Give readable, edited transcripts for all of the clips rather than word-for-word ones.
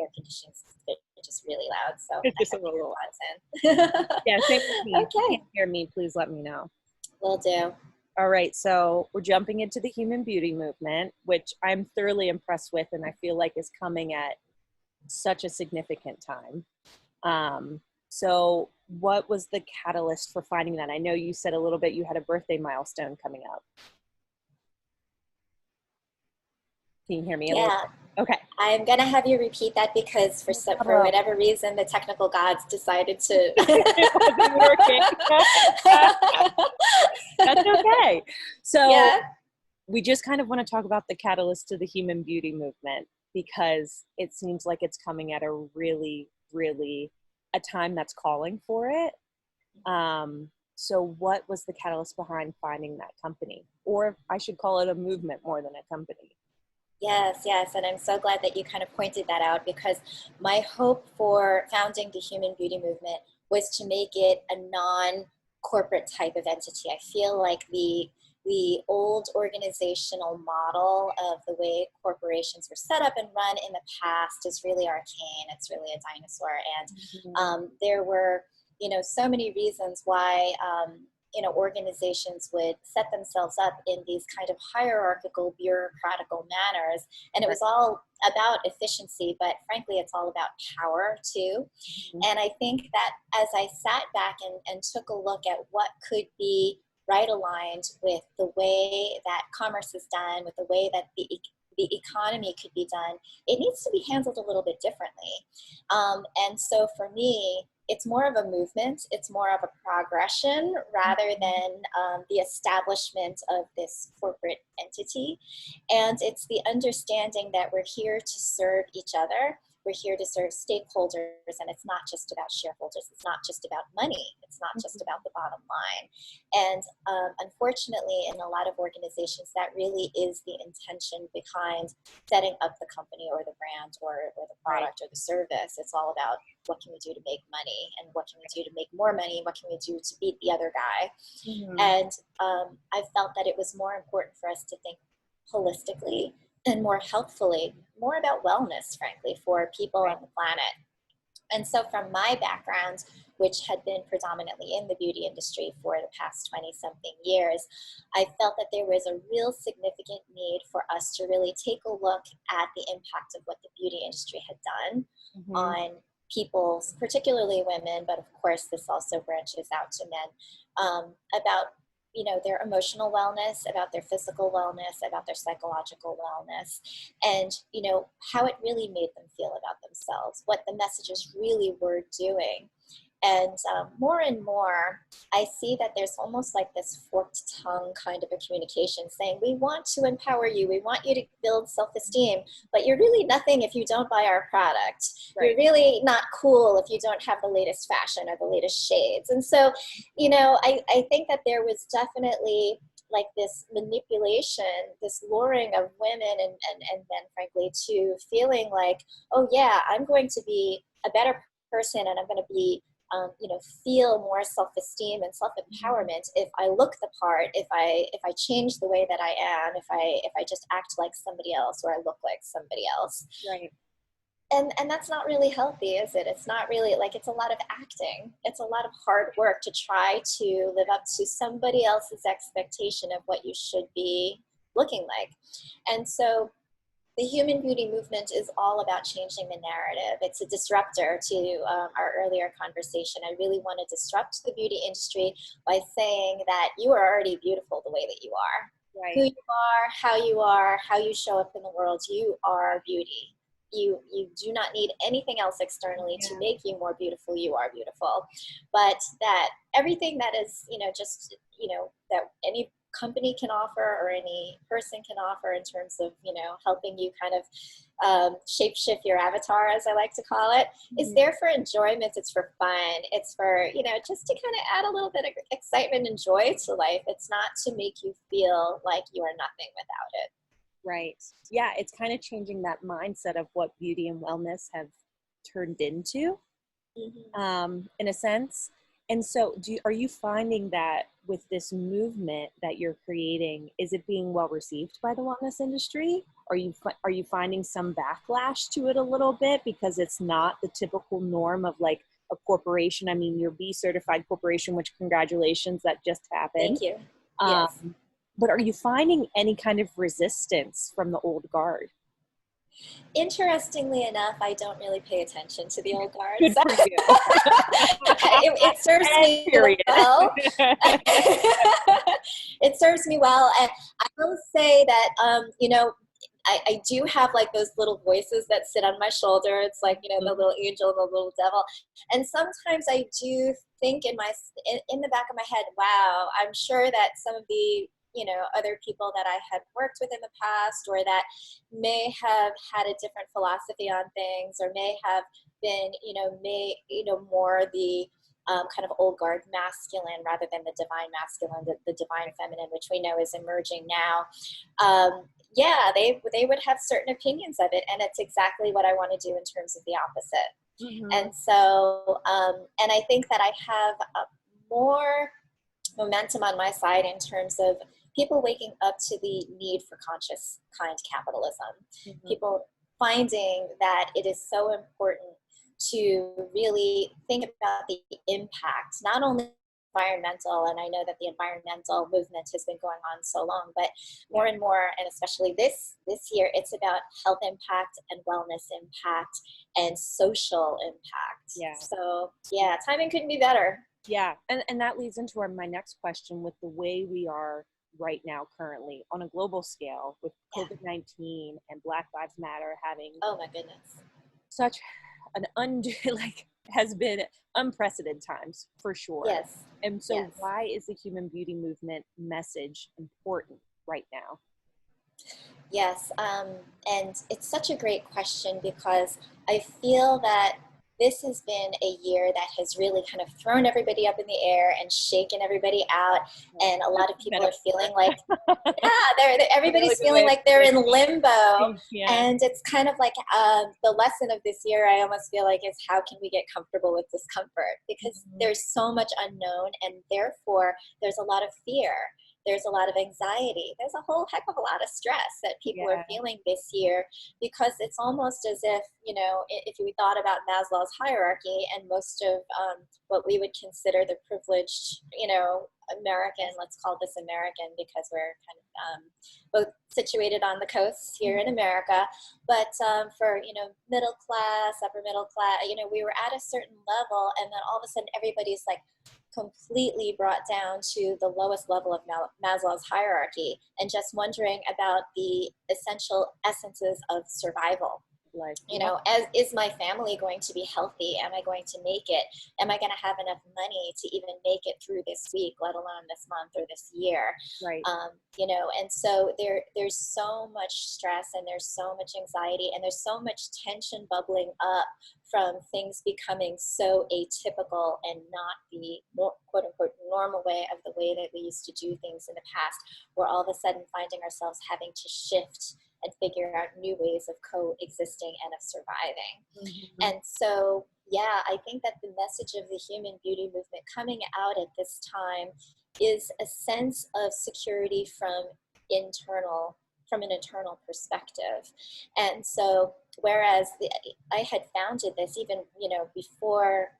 air conditioning is just really loud, so It's I just a have my little earpods in. Yeah, same with me. If you Okay, can't hear me, please let me know. will do. All right, so we're jumping into the human beauty movement, which I'm thoroughly impressed with, and I feel like is coming at such a significant time. So what was the catalyst for finding that? I know you said a little bit you had a birthday milestone coming up. Can you hear me a little Yeah, bit? Okay. I'm gonna have you repeat that because for Bravo. whatever reason the technical gods decided to. It wasn't working. That's okay. So Yeah. we just kind of want to talk about the catalyst to the human beauty movement because it seems like it's coming at a really, really a time that's calling for it. So what was the catalyst behind finding that company? Or I should call it a movement more than a company. Yes, yes, and I'm so glad that you kind of pointed that out because my hope for founding the human beauty movement was to make it a non-corporate type of entity. I feel like the old organizational model of the way corporations were set up and run in the past is really arcane. It's really a dinosaur, and there were so many reasons why organizations would set themselves up in these kind of hierarchical, bureaucratical manners. And it was all about efficiency, but frankly, it's all about power too. And I think that as I sat back and took a look at what could be right aligned with the way that commerce is done, with the way that the economy could be done, it needs to be handled a little bit differently. And so for me, it's more of a movement. It's more of a progression rather than the establishment of this corporate entity. And it's the understanding that we're here to serve each other. We're here to serve stakeholders, and it's not just about shareholders. It's not just about money. It's not just about the bottom line. And unfortunately, in a lot of organizations, that really is the intention behind setting up the company or the brand or the product or the service. It's all about what can we do to make money, and what can we do to make more money, and what can we do to beat the other guy. And I felt that it was more important for us to think holistically and more healthfully, more about wellness, frankly, for people on the planet. And so from my background, which had been predominantly in the beauty industry for the past 20-something years, I felt that there was a real significant need for us to really take a look at the impact of what the beauty industry had done on people's, particularly women, but of course this also branches out to men, about their emotional wellness, about their physical wellness, about their psychological wellness, and how it really made them feel about themselves, what the messages really were doing. And more and more, I see that there's almost like this forked tongue kind of a communication saying, we want to empower you, we want you to build self-esteem, but you're really nothing if you don't buy our product. You're really not cool if you don't have the latest fashion or the latest shades. And so, I think that there was definitely like this manipulation, this luring of women and men, frankly, to feeling like, oh yeah, I'm going to be a better person and I'm going to be feel more self-esteem and self-empowerment if I look the part, if I change the way that I am, if I just act like somebody else or I look like somebody else. Right. And that's not really healthy, is it? It's not really, like, it's a lot of acting. It's a lot of hard work to try to live up to somebody else's expectation of what you should be looking like. And so the human beauty movement is all about changing the narrative. It's a disruptor to our earlier conversation. I really want to disrupt the beauty industry by saying that you are already beautiful the way that you are. Right. Who you are, how you show up in the world, you are beauty. You do not need anything else externally to make you more beautiful. You are beautiful. But that everything that is, that any company can offer or any person can offer in terms of, helping you kind of shape shift your avatar, as I like to call it, is there for enjoyment. It's for fun. It's for, just to kind of add a little bit of excitement and joy to life. It's not to make you feel like you are nothing without it. Right. Yeah, it's kind of changing that mindset of what beauty and wellness have turned into, in a sense. And so are you finding that with this movement that you're creating, is it being well received by the wellness industry? are you finding some backlash to it a little bit because it's not the typical norm of like a corporation? I mean, your B certified corporation, which congratulations, that just happened. Thank you. Yes. Um, but are you finding any kind of resistance from the old guard? Interestingly enough, I don't really pay attention to the old guard. Good So for you. it serves me Period. well. It serves me well. And I will say that, I do have like those little voices that sit on my shoulder. It's like, the little angel and the little devil. And sometimes I do think in the back of my head, wow, I'm sure that some of the other people that I had worked with in the past, or that may have had a different philosophy on things, or may have been, more the kind of old guard masculine rather than the divine masculine, the divine feminine, which we know is emerging now. Yeah, they would have certain opinions of it, and it's exactly what I want to do in terms of the opposite. Mm-hmm. And so, and I think that I have more momentum on my side in terms of people waking up to the need for conscious, kind capitalism. Mm-hmm. People finding that it is so important to really think about the impact, not only environmental, and I know that the environmental movement has been going on so long, but more and more, and especially this year, it's about health impact and wellness impact and social impact. Yeah. So yeah, timing couldn't be better. Yeah, and that leads into my next question. With the way we are right now currently on a global scale with COVID-19 and Black Lives Matter having, oh my goodness, such an has been unprecedented times for sure. Yes. And so yes. Why is the human beauty movement message important right now? Yes, and it's such a great question, because I feel that this has been a year that has really kind of thrown everybody up in the air and shaken everybody out, and a lot of people are feeling like, everybody's feeling like they're in limbo, and it's kind of like the lesson of this year, I almost feel like, is how can we get comfortable with discomfort, because there's so much unknown, and therefore there's a lot of fear. There's a lot of anxiety. There's a whole heck of a lot of stress that people are feeling this year, because it's almost as if, if we thought about Maslow's hierarchy, and most of what we would consider the privileged, American, let's call this American because we're kind of both situated on the coast here in America, but for, middle class, upper middle class, we were at a certain level, and then all of a sudden everybody's like completely brought down to the lowest level of Maslow's hierarchy, and just wondering about the essential essences of survival. Is my family going to be healthy? Am I going to make it? Am I going to have enough money to even make it through this week, let alone this month or this year? Right. And so there's so much stress, and there's so much anxiety, and there's so much tension bubbling up from things becoming so atypical and not the quote unquote normal way of the way that we used to do things in the past. We're all of a sudden finding ourselves having to shift and figure out new ways of coexisting and of surviving. And so, I think that the message of the human beauty movement coming out at this time is a sense of security from an internal perspective. And so, whereas I had founded this even, before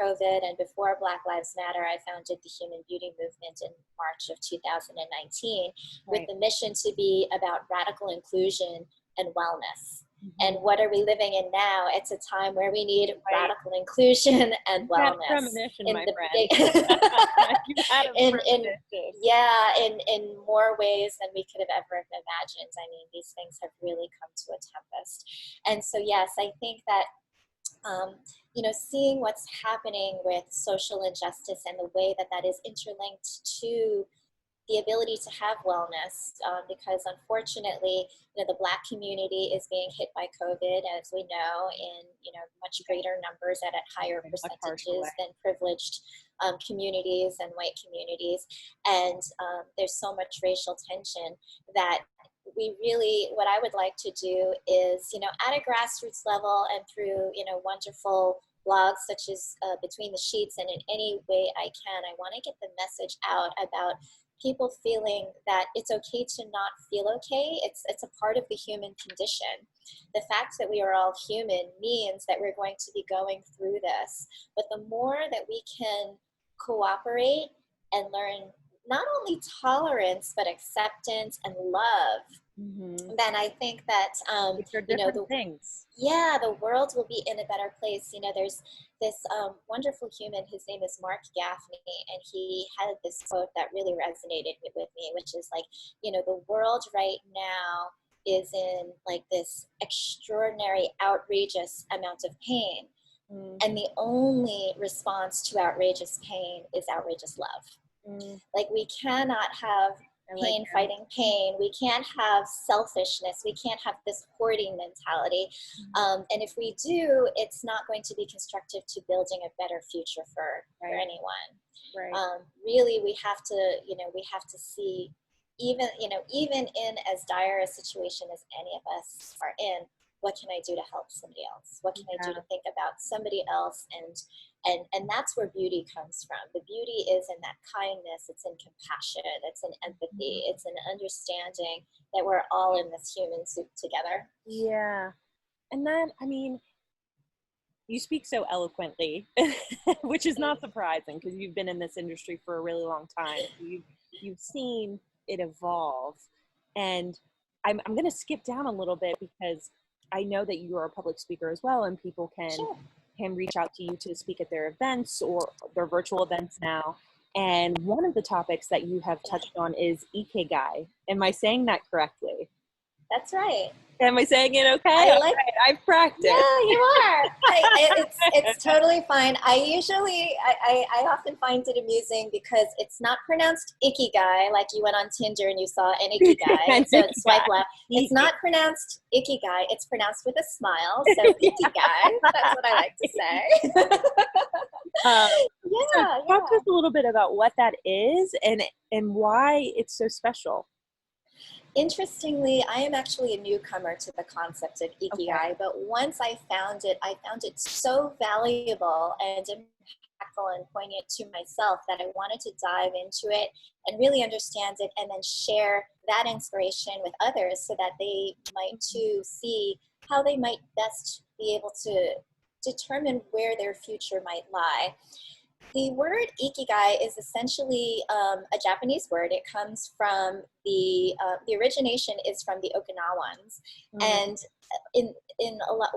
COVID and before Black Lives Matter, I founded the Human Beauty Movement in March of 2019 with the mission to be about radical inclusion and wellness. And what are we living in now? It's a time where we need radical inclusion and wellness. Premonition, my friend. In more ways than we could have ever imagined. I mean, these things have really come to a tempest. And so, yes, I think that, seeing what's happening with social injustice and the way that is interlinked to the ability to have wellness, because unfortunately, the Black community is being hit by COVID, as we know, in much greater numbers and at higher percentages than privileged communities and white communities, and there's so much racial tension that we really, what I would like to do is, at a grassroots level and through, wonderful blogs such as Between the Sheets, and in any way I can, I want to get the message out about people feeling that it's okay to not feel okay. It's a part of the human condition. The fact that we are all human means that we're going to be going through this. But the more that we can cooperate and learn not only tolerance, but acceptance and love, then I think that, Which are different things. yeah, the world will be in a better place. There's this wonderful human, his name is Mark Gaffney, and he had this quote that really resonated with me, which is like, the world right now is in like this extraordinary, outrageous amount of pain. And the only response to outrageous pain is outrageous love. Like, we cannot have pain fighting pain. We can't have selfishness. We can't have this hoarding mentality. And if we do, it's not going to be constructive to building a better future for anyone. Really, we have to see, even in as dire a situation as any of us are in, what can I do to help somebody else? What can I do to think about somebody else? And that's where beauty comes from. The beauty is in that kindness. It's in compassion. It's in empathy. It's in understanding that we're all in this human soup together. Yeah. And then, I mean, you speak so eloquently, which is not surprising because you've been in this industry for a really long time. You've seen it evolve. And I'm going to skip down a little bit because I know that you are a public speaker as well, and people can reach out to you to speak at their events or their virtual events now. And one of the topics that you have touched on is Ikigai. Am I saying that correctly? That's right. Am I saying it okay? I've practiced. Yeah, you are. It's totally fine. I often find it amusing because it's not pronounced Ikigai, like you went on Tinder and you saw an Ikigai, so swipe left. It's not pronounced Ikigai. It's pronounced with a smile, so Ikigai. That's what I like to say. So talk to us a little bit about what that is and why it's so special. Interestingly, I am actually a newcomer to the concept of Ikigai, but once I found it so valuable and impactful and poignant to myself that I wanted to dive into it and really understand it and then share that inspiration with others so that they might too see how they might best be able to determine where their future might lie. The word Ikigai is essentially a Japanese word. It comes from the origination is from the Okinawans, and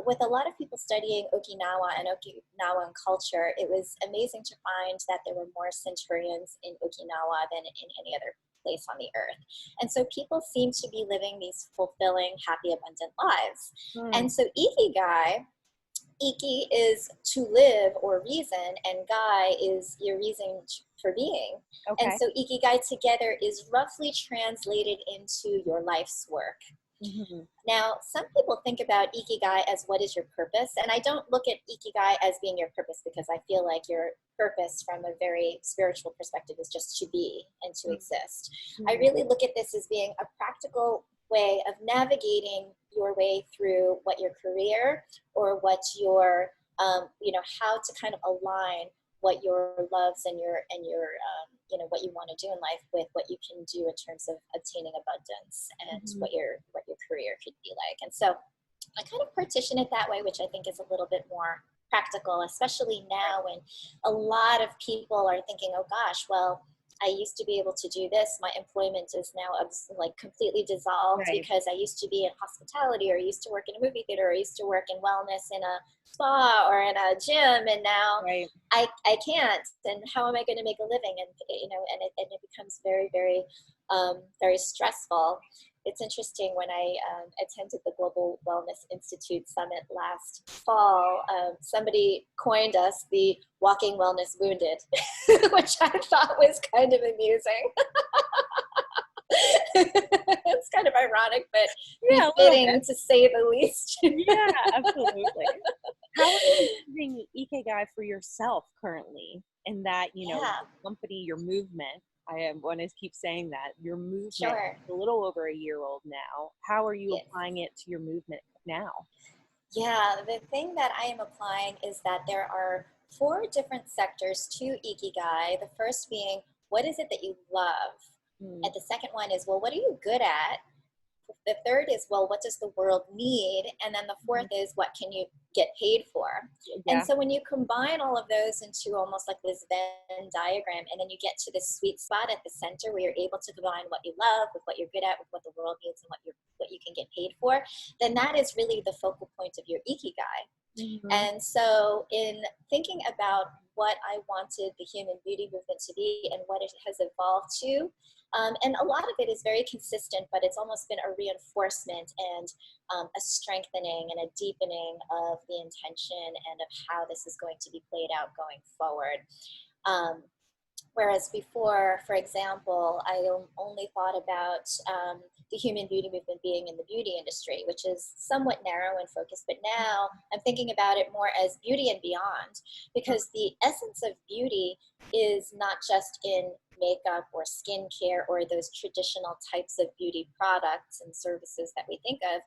with a lot of people studying Okinawa and Okinawan culture, it was amazing to find that there were more centurions in Okinawa than in any other place on the earth, and so people seem to be living these fulfilling, happy, abundant lives. And so Ikigai. Iki is to live or reason, and Gai is your reason for being. And so Ikigai together is roughly translated into your life's work. Now, some people think about Ikigai as what is your purpose, and I don't look at Ikigai as being your purpose because I feel like your purpose from a very spiritual perspective is just to be and to exist. I really look at this as being a practical way of navigating your way through what your career or what your how to kind of align what your loves and your what you want to do in life with what you can do in terms of obtaining abundance and what your career could be like. And so I kind of partition it that way, which I think is a little bit more practical, especially now when a lot of people are thinking, oh gosh, well, I used to be able to do this. My employment is now like completely dissolved because I used to be in hospitality, or I used to work in a movie theater, or I used to work in wellness in a spa or in a gym, and now I can't. And how am I going to make a living? And it becomes very, very, very stressful. It's interesting, when I attended the Global Wellness Institute Summit last fall, somebody coined us the walking wellness wounded, which I thought was kind of amusing. It's kind of ironic, but befitting to say the least. Yeah, absolutely. How are you using Ikigai for yourself currently in that, your company, your movement? I want to keep saying that. Your movement is a little over a year old now. How are you applying it to your movement now? Yeah, the thing that I am applying is that there are 4 different sectors to Ikigai. The first being, what is it that you love? Mm. And the second one is, well, what are you good at? The third is, well, what does the world need? And then the fourth is, what can you get paid for? Yeah. And so when you combine all of those into almost like this Venn diagram, and then you get to this sweet spot at the center where you're able to combine what you love with what you're good at, with what the world needs, and what you can get paid for, then that is really the focal point of your Ikigai. Mm-hmm. And so in thinking about what I wanted the human beauty movement to be and what it has evolved to, and a lot of it is very consistent, but it's almost been a reinforcement and a strengthening and a deepening of the intention and of how this is going to be played out going forward. Whereas before, for example, I only thought about the human beauty movement being in the beauty industry, which is somewhat narrow in focus, but now I'm thinking about it more as beauty and beyond, because the essence of beauty is not just in makeup or skincare or those traditional types of beauty products and services that we think of.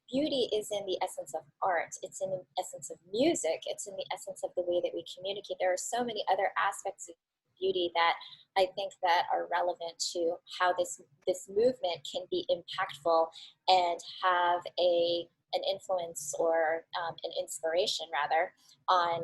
Beauty is in the essence of art. It's in the essence of music. It's in the essence of the way that we communicate. There are so many other aspects of beauty that I think that are relevant to how this movement can be impactful and have an influence or an inspiration rather on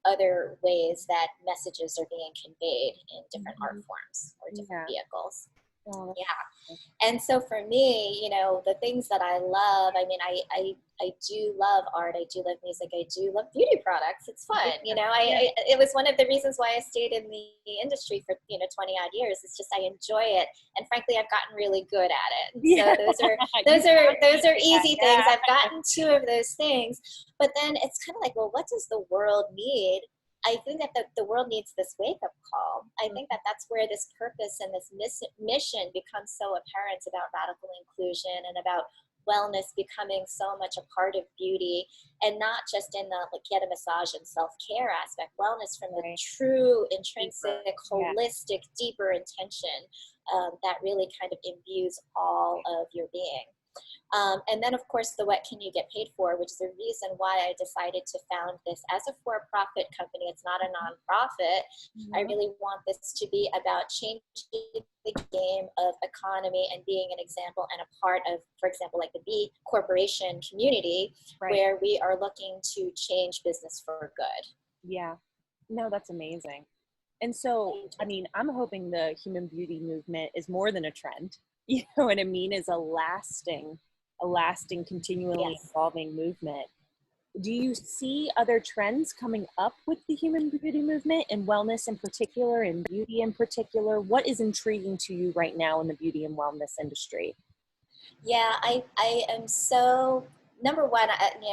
other ways that messages are being conveyed in different art forms or different vehicles. Oh, yeah. And so for me, the things that I love, I mean, I do love art. I do love music. I do love beauty products. It's fun. It was one of the reasons why I stayed in the industry for, 20 odd years. It's just, I enjoy it. And frankly, I've gotten really good at it. And so those are easy things. I've gotten two of those things, but then it's kind of like, well, what does the world need? I think that the world needs this wake-up call. I think that that's where this purpose and this mission becomes so apparent about radical inclusion and about wellness becoming so much a part of beauty, and not just in the get a massage and self-care aspect. Wellness from the true, intrinsic, holistic, deeper intention that really kind of imbues all of your being. And then, of course, the what can you get paid for, which is the reason why I decided to found this as a for-profit company. It's not a nonprofit. I really want this to be about changing the game of economy and being an example and a part of, for example, like the B Corporation community, where we are looking to change business for good. Yeah. No, that's amazing. And so, I mean, I'm hoping the human beauty movement is more than a trend. You know what I mean? Is a lasting, continually evolving movement. Do you see other trends coming up with the human beauty movement and wellness in particular and beauty in particular? What is intriguing to you right now in the beauty and wellness industry? Yeah, I am so, number one,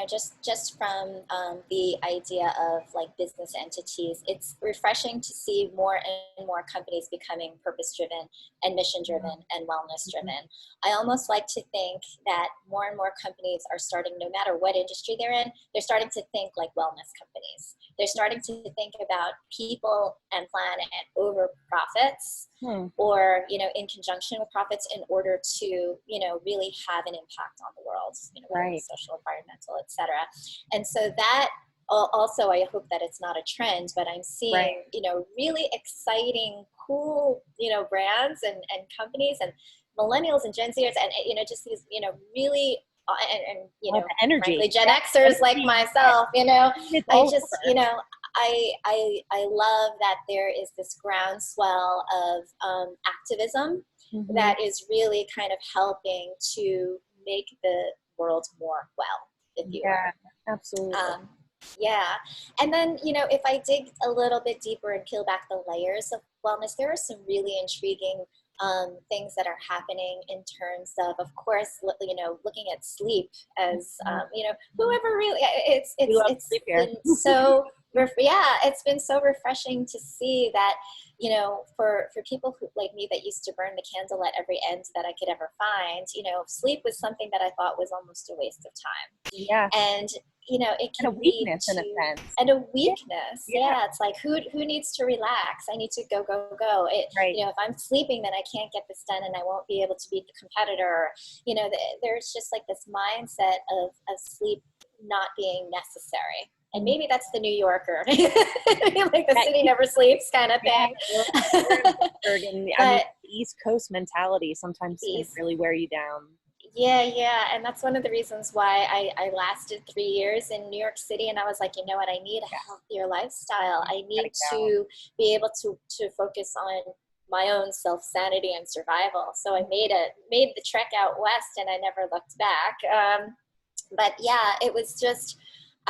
just from the idea of like business entities, it's refreshing to see more and more companies becoming purpose-driven and mission-driven and wellness-driven. I almost like to think that more and more companies are starting, no matter what industry they're in, they're starting to think like wellness companies. They're starting to think about people and planet over profits, or, in conjunction with profits, in order to, really have an impact on the world, whether it's social, environmental, etc. And so that also, I hope that it's not a trend, but I'm seeing, really exciting, cool, brands and companies and millennials and Gen Zers and, just these, really, and the energy. Frankly, Gen Xers like myself, I just, I love that there is this groundswell of activism that is really kind of helping to make the world more well, if you will. Absolutely. Yeah. And then, if I dig a little bit deeper and peel back the layers of wellness, there are some really intriguing things that are happening in terms of course, looking at sleep as, whoever really, it's been so, it's been so refreshing to see that, for people who, like me, that used to burn the candle at every end that I could ever find, sleep was something that I thought was almost a waste of time. Yeah. And, it can a weakness in a sense. And a weakness. Yeah. It's like, who needs to relax? I need to go. If I'm sleeping, then I can't get this done and I won't be able to beat the competitor. There's just like this mindset of sleep not being necessary. And maybe that's the New Yorker, like the city never sleeps kind of thing. East Coast mentality sometimes can East. really wear you down. Yeah. And that's one of the reasons why I lasted 3 years in New York City. And I was like, you know what? I need a healthier lifestyle. I Gotta need go. to be able to focus on my own self-sanity and survival. So I made the trek out west, and I never looked back. But yeah, it was just,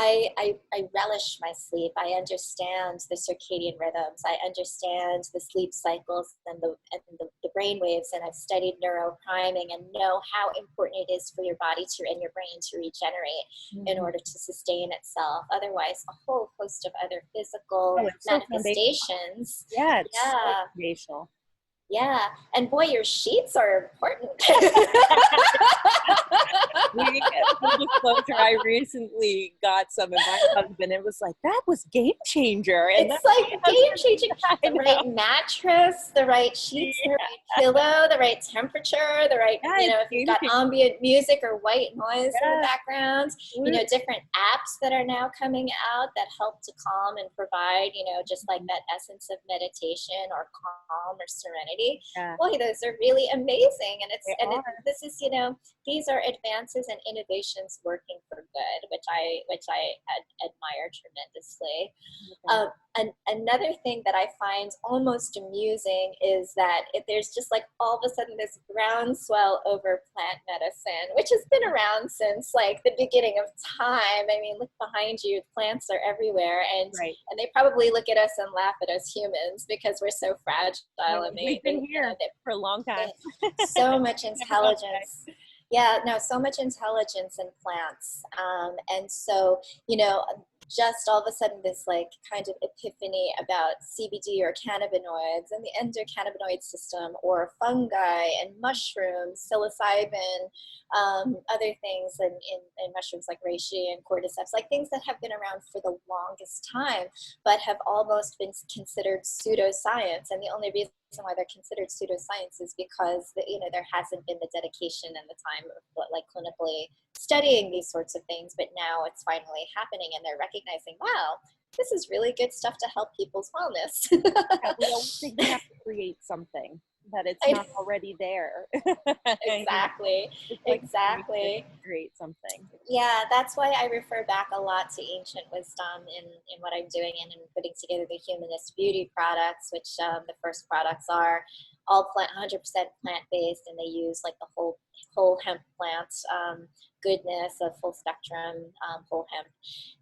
I relish my sleep. I understand the circadian rhythms. I understand the sleep cycles and the brain waves. And I've studied neuropriming and know how important it is for your body and your brain to regenerate in order to sustain itself. Otherwise, a whole host of other physical Oh, it's so foundational. manifestations. Yeah, it's so Yeah. foundational. Yeah. And boy, your sheets are important. Full disclosure, I recently got some, and my husband, it was like, that was game changer. And It's like game changing. The know. right mattress, the right sheets, the right pillow, the right temperature, the right, Yeah, it's if you've game got changer. ambient music or white noise in the Yeah. background, different apps that are now coming out that help to calm and provide, just like that essence of meditation or calm or serenity. Yeah. Boy, those are really amazing. And this is, these are advances and innovations working for good, which I admire tremendously. Another thing that I find almost amusing is that there's just like all of a sudden this groundswell over plant medicine, which has been around since like the beginning of time. I mean, look behind you, plants are everywhere, and they probably look at us and laugh at us humans because we're so fragile. We've been here for a long time. So much intelligence. Yeah, no, so much intelligence in plants. And so, just all of a sudden this like kind of epiphany about CBD or cannabinoids and the endocannabinoid system, or fungi and mushrooms, psilocybin, other things in mushrooms like reishi and cordyceps, like things that have been around for the longest time, but have almost been considered pseudoscience. And the only reason why they're considered pseudoscience is because there hasn't been the dedication and the time of like clinically studying these sorts of things. But now it's finally happening, and they're recognizing, wow, this is really good stuff to help people's wellness. Yeah, we always think we have to create something, that it's not already there. Exactly. Like Exactly. Create something. Yeah, that's why I refer back a lot to ancient wisdom in what I'm doing and in putting together the Humanist beauty products, which the first products are all 100% plant-based, and they use like the whole hemp plant goodness of full spectrum whole hemp.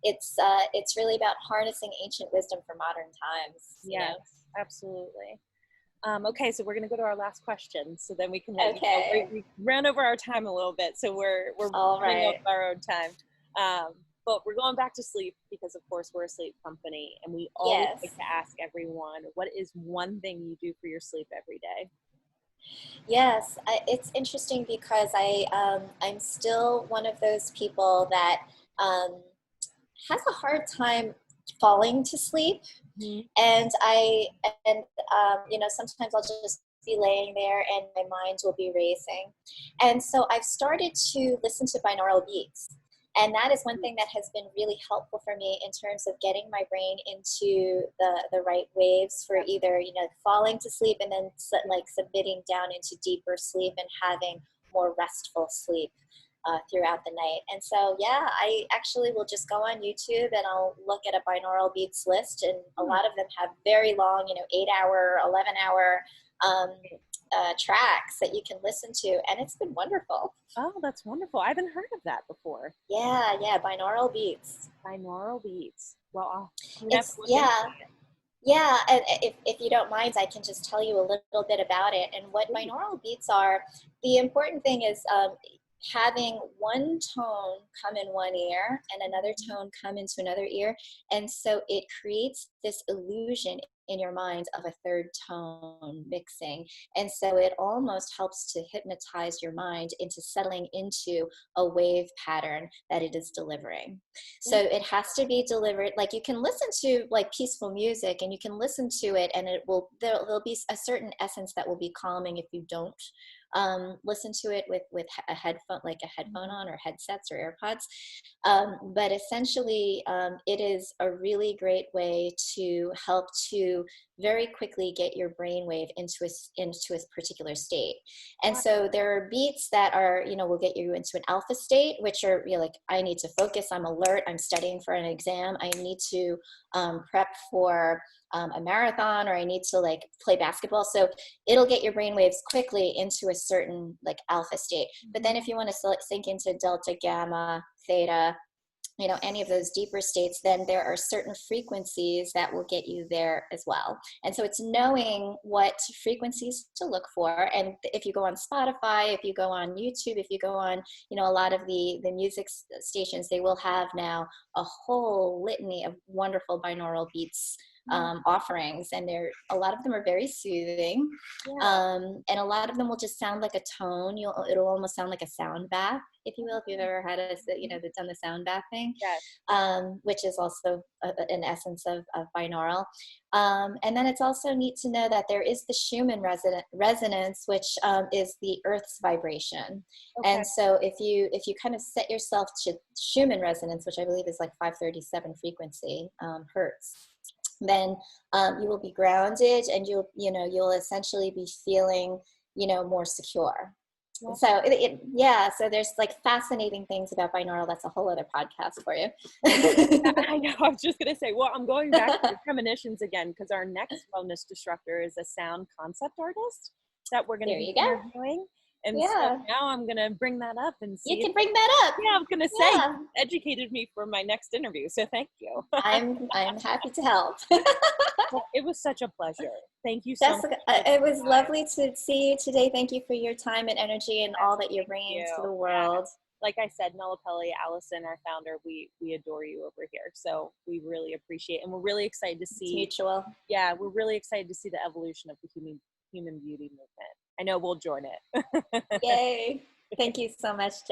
It's really about harnessing ancient wisdom for modern times. Yes, absolutely. Okay, so we're going to go to our last question, so then we can let you know. We ran over our time a little bit, so we're running up our own time. But we're going back to sleep because, of course, we're a sleep company, and we always like to ask everyone, what is one thing you do for your sleep every day? Yes, it's interesting because I'm still one of those people that has a hard time falling to sleep. And sometimes I'll just be laying there and my mind will be racing. And so I've started to listen to binaural beats. And that is one thing that has been really helpful for me in terms of getting my brain into the right waves for either, falling to sleep and then like submitting down into deeper sleep and having more restful sleep throughout the night. And so, yeah, I actually will just go on YouTube and I'll look at a binaural beats list, and a lot of them have very long, 8-hour, 11-hour tracks that you can listen to, and it's been wonderful. Oh, that's wonderful. I haven't heard of that before. Yeah, binaural beats. Binaural beats. Well, yeah, and if you don't mind, I can just tell you a little bit about it. And what binaural beats are, the important thing is having one tone come in one ear and another tone come into another ear. And so it creates this illusion in your mind of a third tone mixing. And so it almost helps to hypnotize your mind into settling into a wave pattern that it is delivering. So it has to be delivered, like you can listen to like peaceful music and you can listen to it and there'll be a certain essence that will be calming if you don't listen to it with a headphone, like a headphone on, or headsets or AirPods. But essentially, it is a really great way to help to very quickly get your brainwave into a particular state. And Wow. so there are beats that are, will get you into an alpha state, which are, like, I need to focus, I'm alert, I'm studying for an exam, I need to prep for a marathon, or I need to like play basketball. So it'll get your brainwaves quickly into a certain like alpha state. But then if you want to sink into delta, gamma, theta, any of those deeper states, then there are certain frequencies that will get you there as well. And so it's knowing what frequencies to look for. And if you go on Spotify, if you go on YouTube, if you go on, a lot of the music stations, they will have now a whole litany of wonderful binaural beats offerings, and a lot of them are very soothing, and a lot of them will just sound like a tone. It'll almost sound like a sound bath, if you will, if you've ever had done the sound bath thing, which is also an essence of binaural. And then it's also neat to know that there is the Schumann resonance, which is the Earth's vibration. Okay. And so if you kind of set yourself to Schumann resonance, which I believe is like 537 frequency hertz, then you will be grounded, and you'll essentially be feeling more secure. Yeah. So so there's like fascinating things about binaural. That's a whole other podcast for you. I know. I was just gonna say, well, I'm going back to premonitions again, because our next wellness disruptor is a sound concept artist that we're going to be interviewing. And so now I'm going to bring that up and see. You can bring that up. Yeah, I was going to say, you educated me for my next interview, so thank you. I'm happy to help. Well, it was such a pleasure. Thank you so much. It was lovely to see you today. Thank you for your time and energy and all that you're bringing to the world. Like I said, Nollapelli, Allison, our founder, we adore you over here. So we really appreciate it. And we're really excited to see. It's mutual. Yeah, we're really excited to see the evolution of the human beauty movement. I know we'll join it. Yay. Thank you so much, Jen.